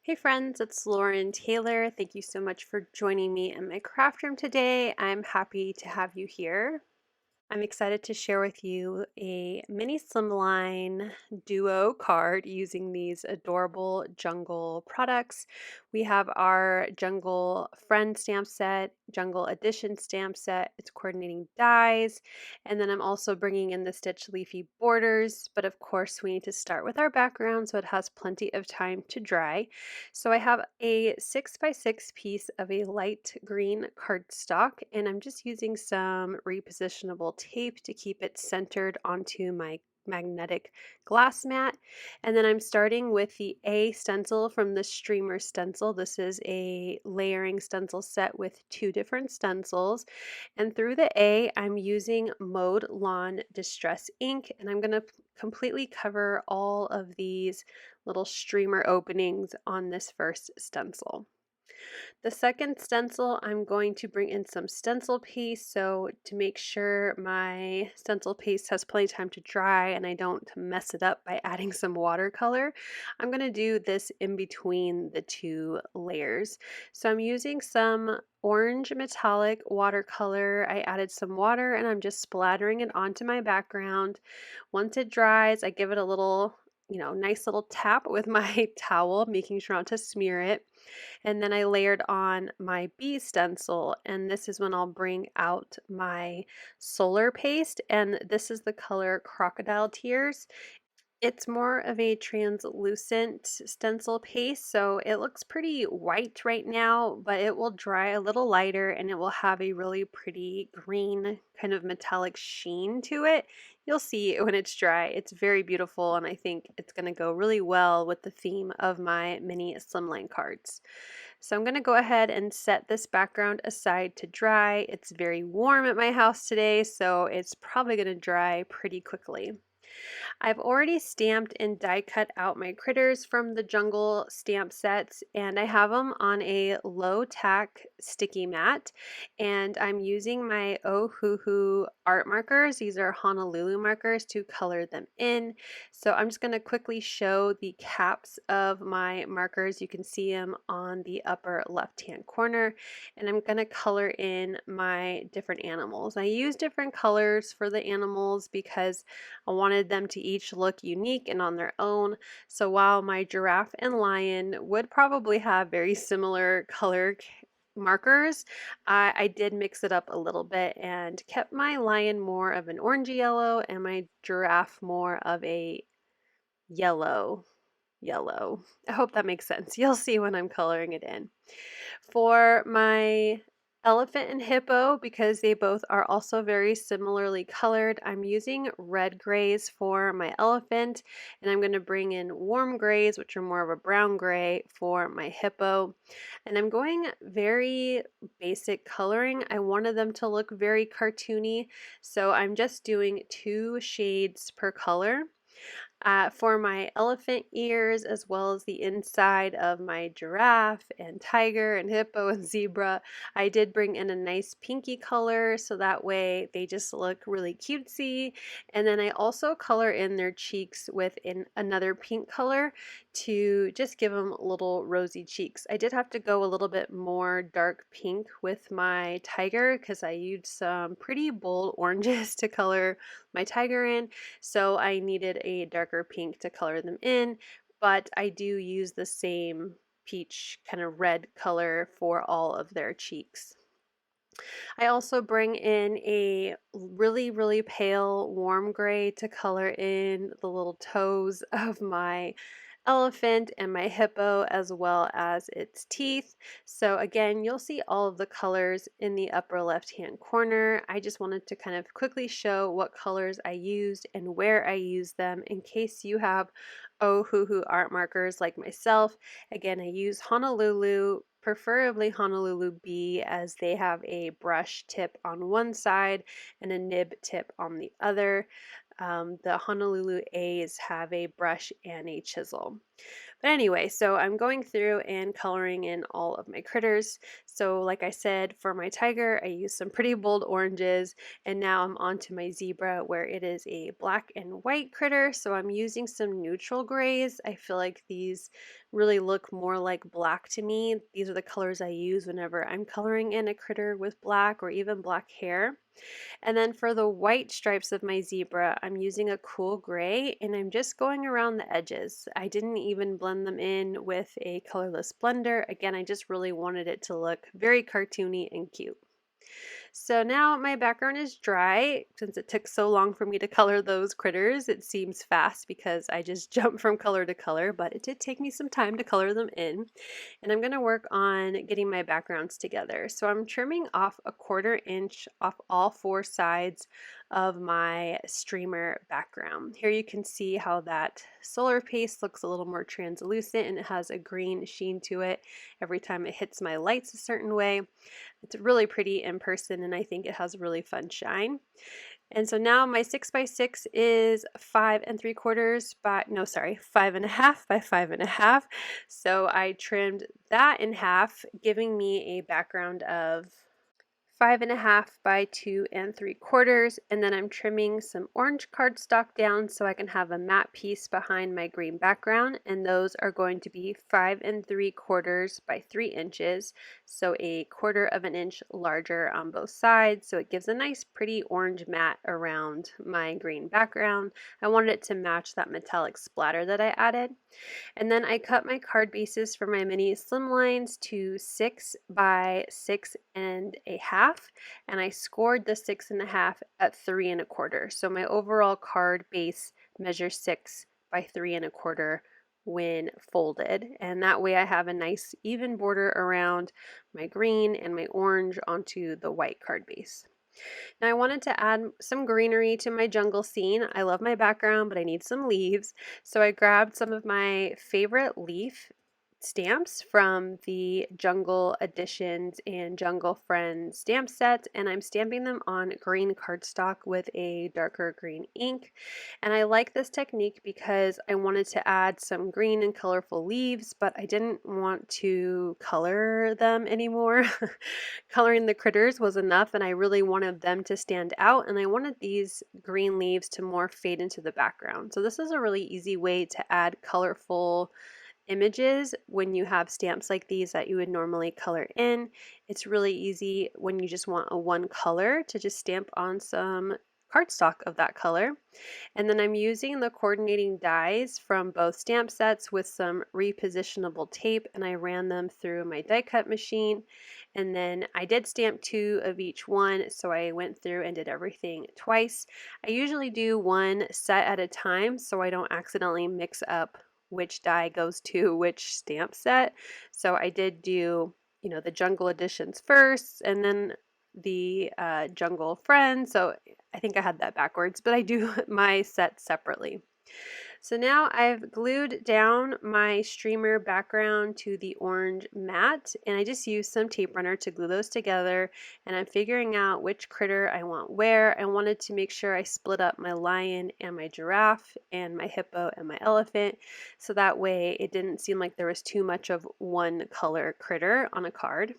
Hey friends, it's Lauren Taylor. Thank you so much for joining me in my craft room today. I'm happy to have you here. I'm excited to share with you a mini slimline duo card using these adorable Jungle products. We have our Jungle Friend stamp set, Jungle Edition stamp set, it's coordinating dies, and then I'm also bringing in the Stitch Leafy borders, but of course we need to start with our background so it has plenty of time to dry. So I have a 6x6 piece of a light green cardstock, and I'm just using some repositionable tape to keep it centered onto my magnetic glass mat. And then I'm starting with the A stencil from the Streamer stencil. This is a layering stencil set with two different stencils. And through the A, I'm using Mode Lawn Distress ink, and I'm going to completely cover all of these little streamer openings on this first stencil. The second stencil, I'm going to bring in some stencil paste, so to make sure my stencil paste has plenty of time to dry and I don't mess it up by adding some watercolor, I'm going to do this in between the two layers. So I'm using some orange metallic watercolor. I added some water and I'm just splattering it onto my background. Once it dries, I give it a little nice little tap with my towel, making sure not to smear it. And then I layered on my B stencil, and this is when I'll bring out my solar paste, and this is the color Crocodile Tears. It's more of a translucent stencil paste, so it looks pretty white right now, but it will dry a little lighter and it will have a really pretty green kind of metallic sheen to it. You'll see when it's dry. It's very beautiful, and I think it's going to go really well with the theme of my mini slimline cards. So I'm going to go ahead and set this background aside to dry. It's very warm at my house today, so it's probably going to dry pretty quickly. I've already stamped and die cut out my critters from the Jungle stamp sets, and I have them on a low tack sticky mat, and I'm using my Ohuhu art markers. These are Honolulu markers to color them in. So I'm just going to quickly show the caps of my markers. You can see them on the upper left hand corner, and I'm going to color in my different animals. I use different colors for the animals because I wanted them to each look unique and on their own. So while my giraffe and lion would probably have very similar color markers, I did mix it up a little bit and kept my lion more of an orangey yellow and my giraffe more of a yellow. I hope that makes sense. You'll see when I'm coloring it in. For my elephant and hippo, because they both are also very similarly colored, I'm using red grays for my elephant, and I'm going to bring in warm grays, which are more of a brown gray, for my hippo. And I'm going very basic coloring. I wanted them to look very cartoony, so I'm just doing 2 shades per color. For my elephant ears, as well as the inside of my giraffe and tiger and hippo and zebra, I did bring in a nice pinky color so that way they just look really cutesy. And then I also color in their cheeks with another pink color to just give them little rosy cheeks. I did have to go a little bit more dark pink with my tiger because I used some pretty bold oranges to color my tiger in. So I needed a darker pink to color them in, but I do use the same peach kind of red color for all of their cheeks. I also bring in a really pale warm gray to color in the little toes of my elephant and my hippo, as well as its teeth. So again, you'll see all of the colors in the upper left hand corner. I just wanted to kind of quickly show what colors I used and where I used them in case you have Ohuhu art markers like myself. Again, I use Honolulu, preferably Honolulu B, as they have a brush tip on one side and a nib tip on the other. The Honolulu A's have a brush and a chisel. But anyway, so I'm going through and coloring in all of my critters. So like I said, for my tiger, I used some pretty bold oranges, and now I'm on to my zebra where it is a black and white critter. So I'm using some neutral grays. I feel like these really look more like black to me. These are the colors I use whenever I'm coloring in a critter with black or even black hair. And then for the white stripes of my zebra, I'm using a cool gray and I'm just going around the edges. I didn't even blend them in with a colorless blender. Again, I just really wanted it to look very cartoony and cute. So now my background is dry. Since it took so long for me to color those critters, it seems fast because I just jumped from color to color, but it did take me some time to color them in. And I'm going to work on getting my backgrounds together. So I'm trimming off a 1/4 inch off all 4 sides of my streamer background. Here you can see how that solar paste looks a little more translucent and it has a green sheen to it every time it hits my lights a certain way. It's really pretty in person and I think it has a really fun shine. And so now my 6x6 is 5 3/4 by, no, sorry, 5.5 by 5.5. So I trimmed that in half, giving me a background of 5.5 by 2 3/4, and then I'm trimming some orange cardstock down so I can have a matte piece behind my green background, and those are going to be 5 3/4 by 3 inches, so a 1/4 of an inch larger on both sides, so it gives a nice pretty orange matte around my green background. I wanted it to match that metallic splatter that I added. And then I cut my card bases for my mini slimlines to 6 by 6.5, and I scored the 6.5 at 3.25. So my overall card base measures 6 by 3.25 when folded, and that way I have a nice even border around my green and my orange onto the white card base. Now I wanted to add some greenery to my jungle scene. I love my background, but I need some leaves. So I grabbed some of my favorite leaf stamps from the Jungle Editions and Jungle Friends stamp sets, and I'm stamping them on green cardstock with a darker green ink. And I like this technique because I wanted to add some green and colorful leaves, but I didn't want to color them anymore. Coloring the critters was enough, and I really wanted them to stand out, and I wanted these green leaves to more fade into the background. So this is a really easy way to add colorful images when you have stamps like these that you would normally color in. It's really easy when you just want a one color to just stamp on some cardstock of that color. And then I'm using the coordinating dies from both stamp sets with some repositionable tape, and I ran them through my die cut machine. And then I did stamp 2 of each one, so I went through and did everything twice. I usually do one set at a time so I don't accidentally mix up which die goes to which stamp set. So I did do, the Jungle Editions first and then the Jungle Friends. So I think I had that backwards, but I do my set separately. So now I've glued down my streamer background to the orange mat, and I just used some tape runner to glue those together, and I'm figuring out which critter I want where. I wanted to make sure I split up my lion and my giraffe and my hippo and my elephant, so that way it didn't seem like there was too much of one color critter on a card.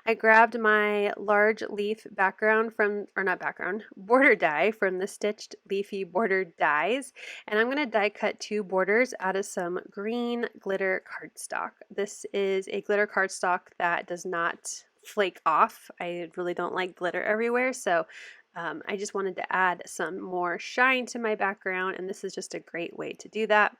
I grabbed my large leaf background from, or not background, border die from the Stitched Leafy Border Dies, and I'm going to die cut 2 borders out of some green glitter cardstock. This is a glitter cardstock that does not flake off. I really don't like glitter everywhere, so I just wanted to add some more shine to my background, and this is just a great way to do that.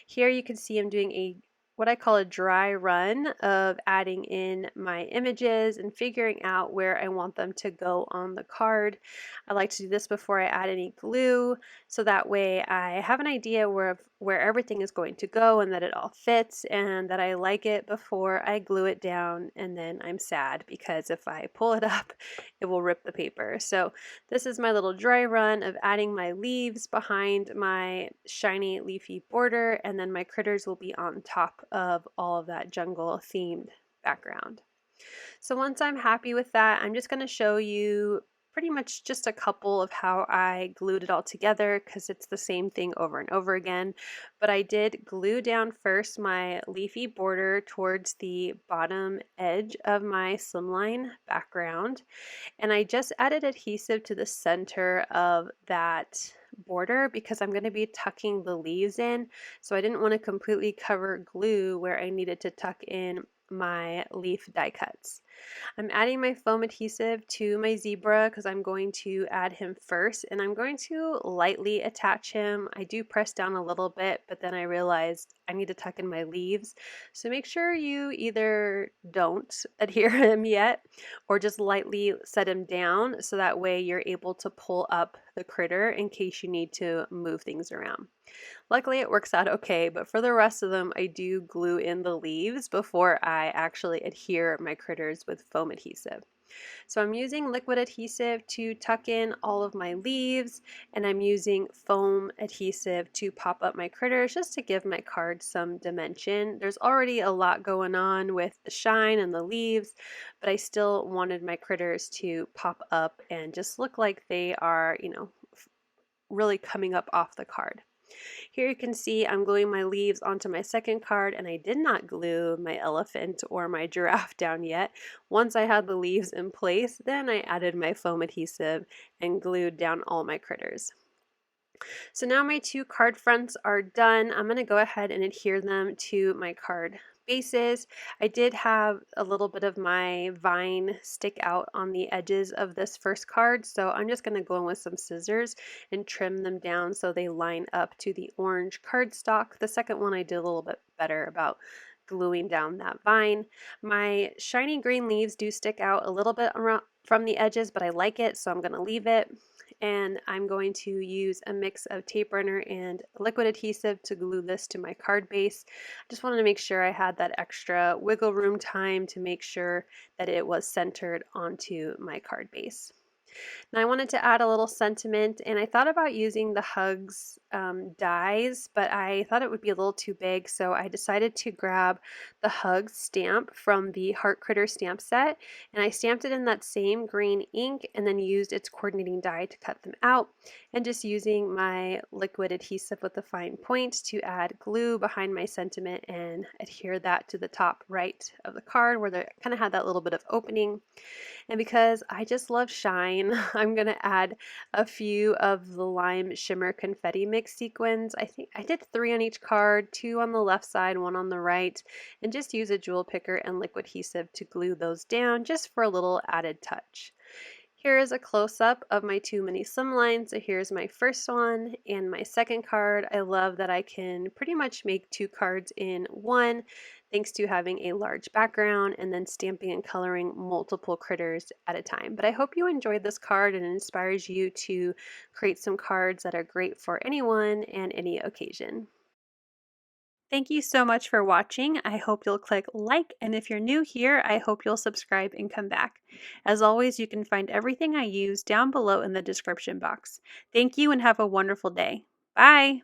Here you can see I'm doing what I call a dry run of adding in my images and figuring out where I want them to go on the card. I like to do this before I add any glue, so that way I have an idea where everything is going to go and that it all fits and that I like it before I glue it down, and then I'm sad because if I pull it up it will rip the paper. So this is my little dry run of adding my leaves behind my shiny leafy border, and then my critters will be on top of all of that jungle themed background. So once I'm happy with that, I'm just going to show you pretty much just a couple of how I glued it all together because it's the same thing over and over again. But I did glue down first my leafy border towards the bottom edge of my slimline background, and I just added adhesive to the center of that border because I'm going to be tucking the leaves in. So I didn't want to completely cover glue where I needed to tuck in my leaf die cuts. I'm adding my foam adhesive to my zebra because I'm going to add him first, and I'm going to lightly attach him. I do press down a little bit, but then I realized I need to tuck in my leaves. So make sure you either don't adhere him yet or just lightly set him down so that way you're able to pull up the critter in case you need to move things around. Luckily, it works out okay, but for the rest of them, I do glue in the leaves before I actually adhere my critters with foam adhesive. So I'm using liquid adhesive to tuck in all of my leaves, and I'm using foam adhesive to pop up my critters just to give my card some dimension. There's already a lot going on with the shine and the leaves, but I still wanted my critters to pop up and just look like they are, really coming up off the card. Here you can see I'm gluing my leaves onto my second card, and I did not glue my elephant or my giraffe down yet. Once I had the leaves in place, then I added my foam adhesive and glued down all my critters. So now my two card fronts are done. I'm going to go ahead and adhere them to my card bases. I did have a little bit of my vine stick out on the edges of this first card, so I'm just going to go in with some scissors and trim them down so they line up to the orange cardstock. The second one I did a little bit better about gluing down that vine. My shiny green leaves do stick out a little bit around from the edges, but I like it, so I'm going to leave it. And I'm going to use a mix of tape runner and liquid adhesive to glue this to my card base. I just wanted to make sure I had that extra wiggle room time to make sure that it was centered onto my card base. Now I wanted to add a little sentiment, and I thought about using the Hugs dies, but I thought it would be a little too big, so I decided to grab the Hugs stamp from the Heart Critter stamp set, and I stamped it in that same green ink and then used its coordinating die to cut them out, and just using my liquid adhesive with a fine point to add glue behind my sentiment and adhere that to the top right of the card where they kind of had that little bit of opening. And because I just love shine, I'm going to add a few of the lime shimmer confetti mix sequins. I think I did 3 on each card, 2 on the left side, 1 on the right, and just use a jewel picker and liquid adhesive to glue those down just for a little added touch. Here is a close-up of my 2 mini slimlines. So here's my first one and my second card. I love that I can pretty much make 2 cards in one thanks to having a large background and then stamping and coloring multiple critters at a time. But I hope you enjoyed this card and it inspires you to create some cards that are great for anyone and any occasion. Thank you so much for watching. I hope you'll click like, and if you're new here, I hope you'll subscribe and come back. As always, you can find everything I use down below in the description box. Thank you and have a wonderful day. Bye!